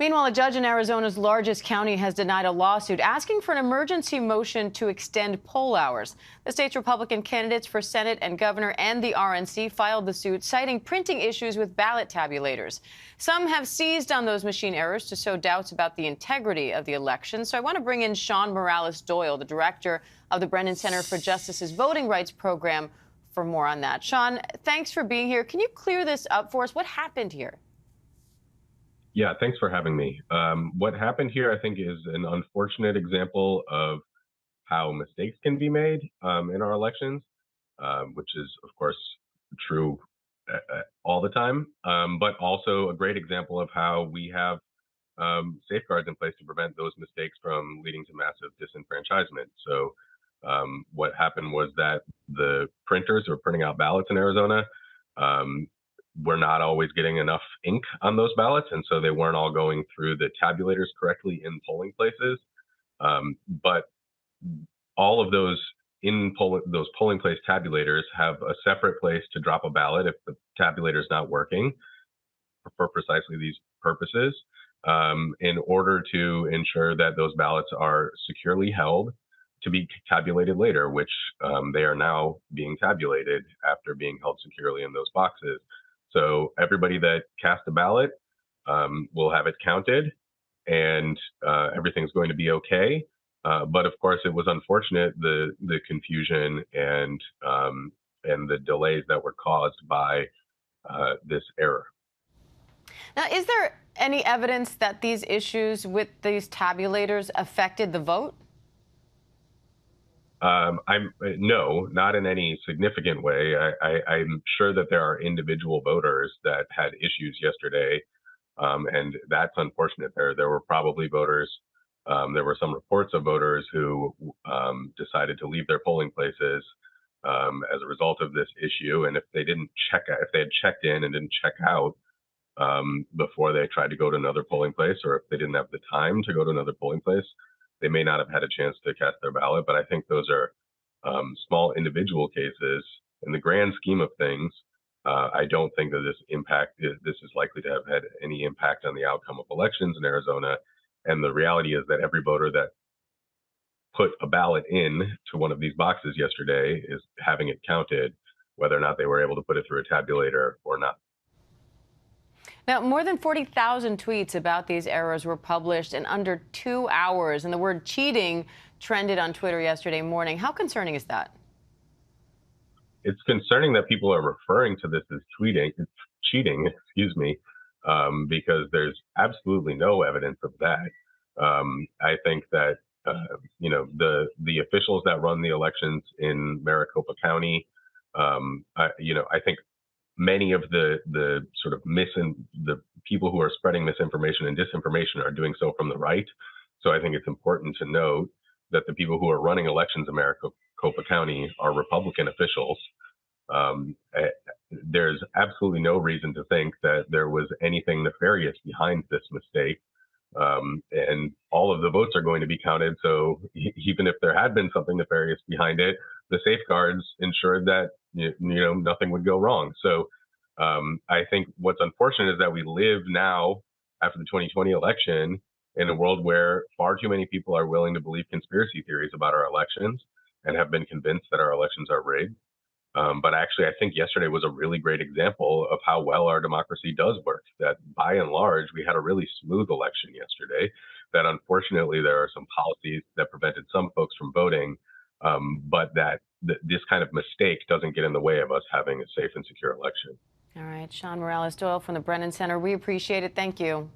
Meanwhile, a judge in Arizona's largest county has denied a lawsuit asking for an emergency motion to extend poll hours. The state's Republican candidates for Senate and governor and the RNC filed the suit, citing printing issues with ballot tabulators. Some have seized on those machine errors to sow doubts about the integrity of the election. So I want to bring in Sean Morales Doyle, the director of the Brennan Center for Justice's Voting Rights Program, for more on that. Sean, thanks for being here. Can you clear this up for us? What happened here? Yeah, thanks for having me. What happened here, I think, is an unfortunate example of how mistakes can be made in our elections, which is, of course, true all the time, but also a great example of how we have safeguards in place to prevent those mistakes from leading to massive disenfranchisement. So what happened was that the printers who are printing out ballots in Arizona we're not always getting enough ink on those ballots, and so they weren't all going through the tabulators correctly in polling places. But all of those those polling place tabulators have a separate place to drop a ballot if the tabulator is not working for precisely these purposes, in order to ensure that those ballots are securely held to be tabulated later, which they are now being tabulated after being held securely in those boxes. So everybody that cast a ballot will have it counted, and everything's going to be okay. But of course, it was unfortunate the confusion and the delays that were caused by this error. Now, is there any evidence that these issues with these tabulators affected the vote? No, not in any significant way. I'm sure that there are individual voters that had issues yesterday, and that's unfortunate. There were probably voters. There were some reports of voters who decided to leave their polling places as a result of this issue, and if they had checked in and didn't check out before they tried to go to another polling place, or if they didn't have the time to go to another polling place, they may not have had a chance to cast their ballot. But I think those are small individual cases. In the grand scheme of things, I don't think that this is likely to have had any impact on the outcome of elections in Arizona. And the reality is that every voter that put a ballot in to one of these boxes yesterday is having it counted, whether or not they were able to put it through a tabulator or not. Now, more than 40,000 tweets about these errors were published in under 2 hours, and the word cheating trended on Twitter yesterday morning. How concerning is that? It's concerning that people are referring to this as cheating, because there's absolutely no evidence of that. I think that the officials that run the elections in Maricopa County, I think many of the sort of the people who are spreading misinformation and disinformation are doing so from the right. So I think it's important to note that the people who are running elections in Maricopa County are Republican officials. There's absolutely no reason to think that there was anything nefarious behind this mistake. And all of the votes are going to be counted. So even if there had been something nefarious behind it, the safeguards ensured that nothing would go wrong. So I think what's unfortunate is that we live now, after the 2020 election, in a world where far too many people are willing to believe conspiracy theories about our elections and have been convinced that our elections are rigged. But actually, I think yesterday was a really great example of how well our democracy does work, that by and large, we had a really smooth election yesterday, that unfortunately there are some policies that prevented some folks from voting, but that this kind of mistake doesn't get in the way of us having a safe and secure election. All right, Sean Morales Doyle from the Brennan Center. We appreciate it. Thank you.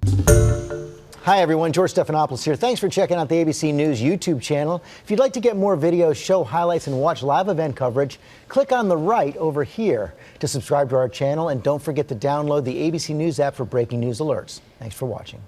Hi, everyone. George Stephanopoulos here. Thanks for checking out the ABC News YouTube channel. If you'd like to get more videos, show highlights, and watch live event coverage, click on the right over here to subscribe to our channel. And don't forget to download the ABC News app for breaking news alerts. Thanks for watching.